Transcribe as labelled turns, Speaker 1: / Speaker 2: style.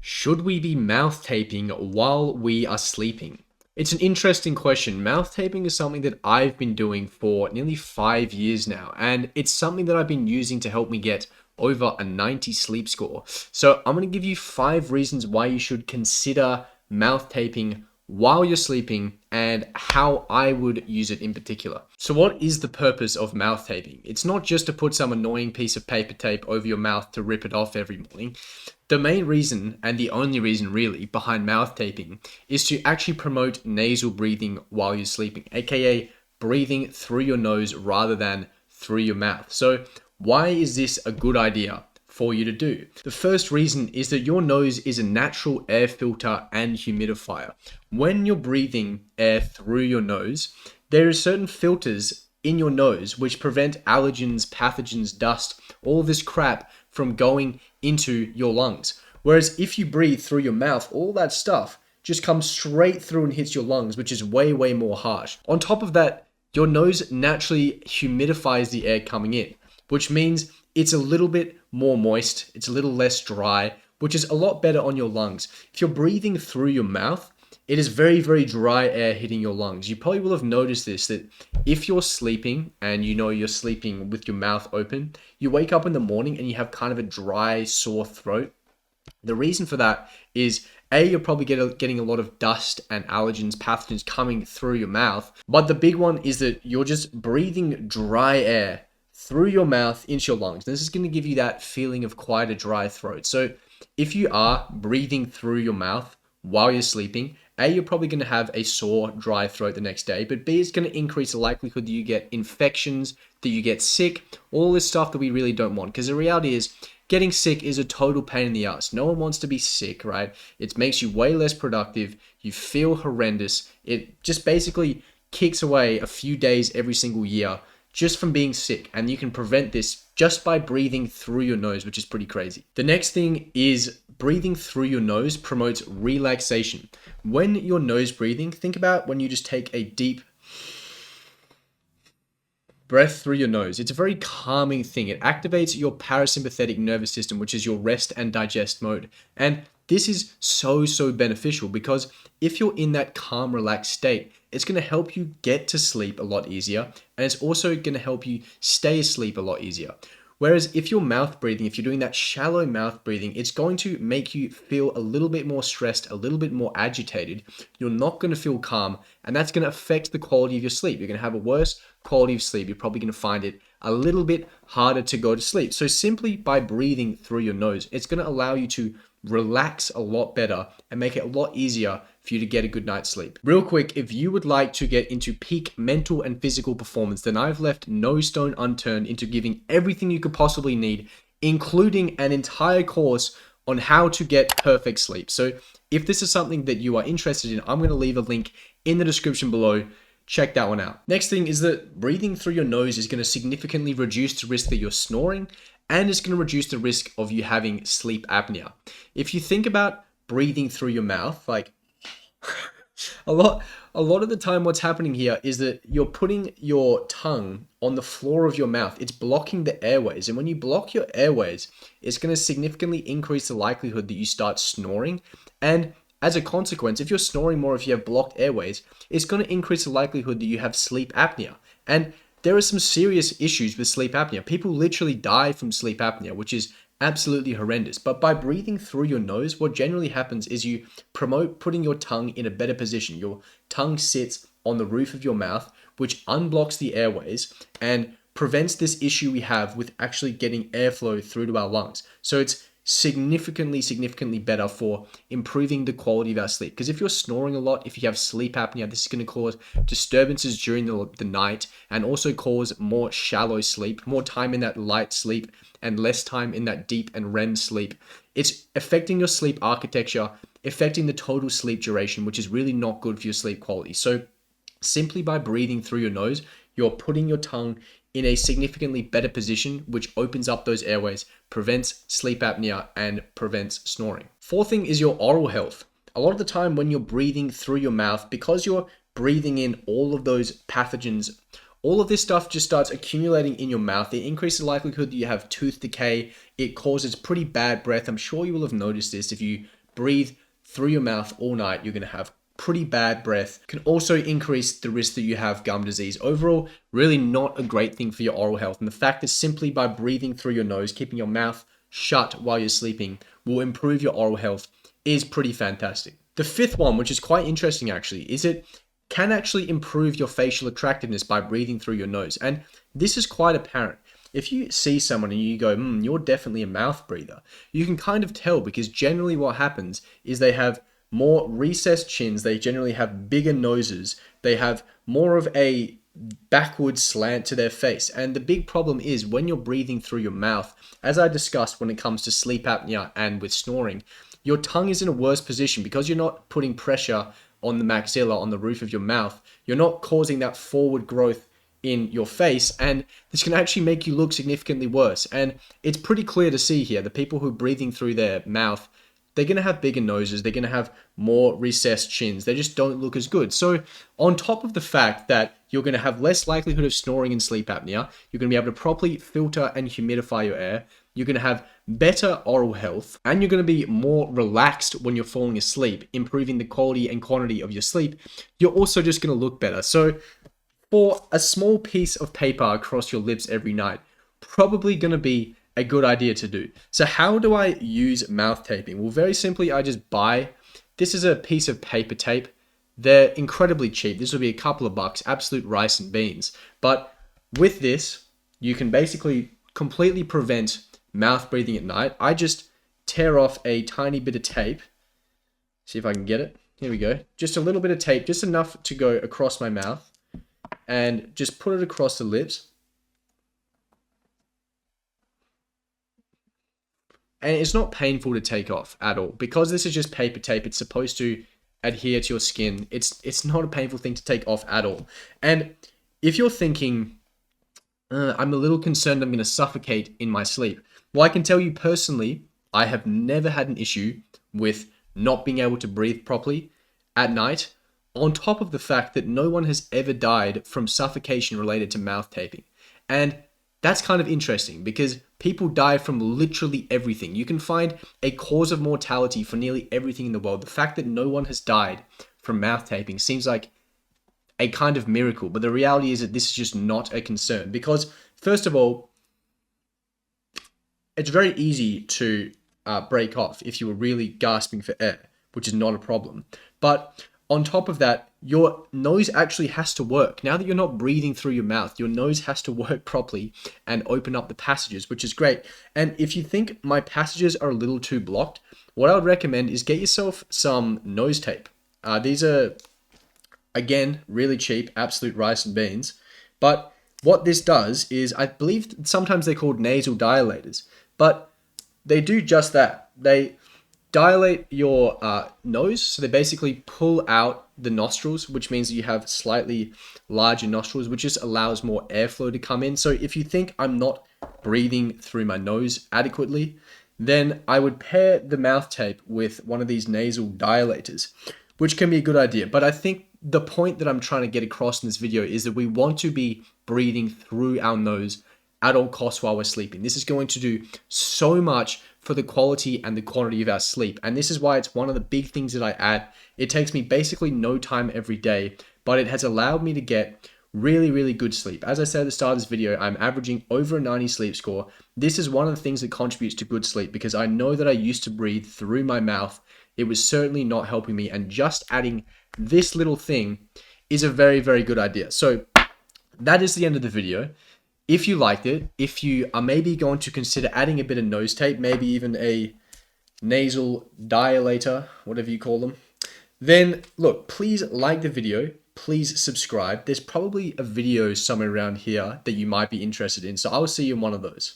Speaker 1: Should we be mouth taping while we are sleeping? It's an interesting question. Mouth taping is something that I've been doing for nearly 5 years now, and it's something that I've been using to help me get over a 90 sleep score. So I'm going to give you 5 reasons why you should consider mouth taping while you're sleeping and how I would use it in particular. So what is the purpose of mouth taping? It's not just to put some annoying piece of paper tape over your mouth to rip it off every morning. The main reason, and the only reason really, behind mouth taping is to actually promote nasal breathing while you're sleeping, aka breathing through your nose rather than through your mouth. So why is this a good idea for you to do? The first reason is that your nose is a natural air filter and humidifier. When you're breathing air through your nose, there are certain filters in your nose which prevent allergens, pathogens, dust, all this crap from going into your lungs. Whereas if you breathe through your mouth, all that stuff just comes straight through and hits your lungs, which is way, way more harsh. On top of that, your nose naturally humidifies the air coming in, which means it's a little bit more moist, it's a little less dry, which is a lot better on your lungs. If you're breathing through your mouth, it is very, very dry air hitting your lungs. You probably will have noticed this, that if you're sleeping and you know you're sleeping with your mouth open, you wake up in the morning and you have kind of a dry, sore throat. The reason for that is you're probably getting a lot of dust and allergens, pathogens coming through your mouth. But the big one is that you're just breathing dry air through your mouth into your lungs. This is going to give you that feeling of quite a dry throat. So if you are breathing through your mouth while you're sleeping, you're probably going to have a sore, dry throat the next day, but B, it's going to increase the likelihood that you get infections, that you get sick, all this stuff that we really don't want. Because the reality is, getting sick is a total pain in the ass. No one wants to be sick, right? It makes you way less productive. You feel horrendous. It just basically kicks away a few days every single year just from being sick, and you can prevent this just by breathing through your nose, which is pretty crazy. The next thing is breathing through your nose promotes relaxation. When you're nose breathing, think about when you just take a deep breath through your nose. It's a very calming thing. It activates your parasympathetic nervous system, which is your rest and digest mode. And this is so, so beneficial because if you're in that calm, relaxed state, it's going to help you get to sleep a lot easier. And it's also going to help you stay asleep a lot easier. Whereas if you're mouth breathing, if you're doing that shallow mouth breathing, it's going to make you feel a little bit more stressed, a little bit more agitated. You're not going to feel calm, and that's going to affect the quality of your sleep. You're going to have a worse quality of sleep. You're probably going to find it a little bit harder to go to sleep. So simply by breathing through your nose, it's going to allow you to relax a lot better and make it a lot easier for you to get a good night's sleep. Real quick, if you would like to get into peak mental and physical performance, then I've left no stone unturned into giving everything you could possibly need, including an entire course on how to get perfect sleep. So if this is something that you are interested in, I'm going to leave a link in the description below. Check that one out. Next thing is that breathing through your nose is going to significantly reduce the risk that you're snoring, and it's going to reduce the risk of you having sleep apnea. If you think about breathing through your mouth, like a lot of the time what's happening here is that you're putting your tongue on the floor of your mouth. It's blocking the airways. And when you block your airways, it's going to significantly increase the likelihood that you start snoring. And as a consequence, if you're snoring more, if you have blocked airways, it's going to increase the likelihood that you have sleep apnea. And there are some serious issues with sleep apnea. People literally die from sleep apnea, which is absolutely horrendous. But by breathing through your nose, what generally happens is you promote putting your tongue in a better position. Your tongue sits on the roof of your mouth, which unblocks the airways and prevents this issue we have with actually getting airflow through to our lungs. So it's significantly better for improving the quality of our sleep. Because if you're snoring a lot, if you have sleep apnea, this is going to cause disturbances during the night and also cause more shallow sleep, more time in that light sleep and less time in that deep and REM sleep. It's affecting your sleep architecture, affecting the total sleep duration, which is really not good for your sleep quality. So simply by breathing through your nose, you're putting your tongue in a significantly better position, which opens up those airways, prevents sleep apnea, and prevents snoring. Fourth thing is your oral health. A lot of the time when you're breathing through your mouth, because you're breathing in all of those pathogens, all of this stuff just starts accumulating in your mouth. It increases the likelihood that you have tooth decay. It causes pretty bad breath. I'm sure you will have noticed this if you breathe through your mouth all night, you're going to have pretty bad breath. Can also increase the risk that you have gum disease. Overall, really not a great thing for your oral health. And the fact that simply by breathing through your nose, keeping your mouth shut while you're sleeping, will improve your oral health is pretty fantastic. The fifth one, which is quite interesting actually, is it can actually improve your facial attractiveness by breathing through your nose. And this is quite apparent. If you see someone and you go, you're definitely a mouth breather, you can kind of tell, because generally what happens is they have more recessed chins, they generally have bigger noses, they have more of a backward slant to their face. And the big problem is when you're breathing through your mouth, as I discussed when it comes to sleep apnea and with snoring, your tongue is in a worse position because you're not putting pressure on the maxilla, on the roof of your mouth. You're not causing that forward growth in your face, and this can actually make you look significantly worse. And it's pretty clear to see here, the people who are breathing through their mouth, they're going to have bigger noses, they're going to have more recessed chins, they just don't look as good. So on top of the fact that you're going to have less likelihood of snoring and sleep apnea, you're going to be able to properly filter and humidify your air, you're going to have better oral health, and you're going to be more relaxed when you're falling asleep, improving the quality and quantity of your sleep. You're also just going to look better. So for a small piece of paper across your lips every night, probably going to be a good idea to do. So how do I use mouth taping? Well, very simply, I just buy, this is a piece of paper tape. They're incredibly cheap. This will be a couple of bucks, absolute rice and beans. But with this, you can basically completely prevent mouth breathing at night. I just tear off a tiny bit of tape. See if I can get it. Here we go. Just a little bit of tape, just enough to go across my mouth, and just put it across the lips. And it's not painful to take off at all. Because this is just paper tape, it's supposed to adhere to your skin. It's not a painful thing to take off at all. And if you're thinking, I'm a little concerned I'm going to suffocate in my sleep. Well, I can tell you personally, I have never had an issue with not being able to breathe properly at night, on top of the fact that no one has ever died from suffocation related to mouth taping. And that's kind of interesting because people die from literally everything. You can find a cause of mortality for nearly everything in the world. The fact that no one has died from mouth taping seems like a kind of miracle, but the reality is that this is just not a concern because, first of all, it's very easy to break off if you were really gasping for air, which is not a problem. But on top of that, your nose actually has to work. Now that you're not breathing through your mouth, your nose has to work properly and open up the passages, which is great. And if you think my passages are a little too blocked, what I would recommend is get yourself some nose tape. These are, again, really cheap, absolute rice and beans. But what this does is, I believe sometimes they're called nasal dilators, but they do just that. They dilate your nose, so they basically pull out the nostrils, which means that you have slightly larger nostrils, which just allows more airflow to come in. So if you think I'm not breathing through my nose adequately, then I would pair the mouth tape with one of these nasal dilators, which can be a good idea. But I think the point that I'm trying to get across in this video is that we want to be breathing through our nose at all costs while we're sleeping. This is going to do so much for the quality and the quantity of our sleep. And this is why it's one of the big things that I add. It takes me basically no time every day, but it has allowed me to get really, really good sleep. As I said at the start of this video, I'm averaging over a 90 sleep score. This is one of the things that contributes to good sleep because I know that I used to breathe through my mouth. It was certainly not helping me, and just adding this little thing is a very, very good idea. So that is the end of the video. If you liked it, if you are maybe going to consider adding a bit of nose tape, maybe even a nasal dilator, whatever you call them, then look, please like the video, please subscribe. There's probably a video somewhere around here that you might be interested in, so I will see you in one of those.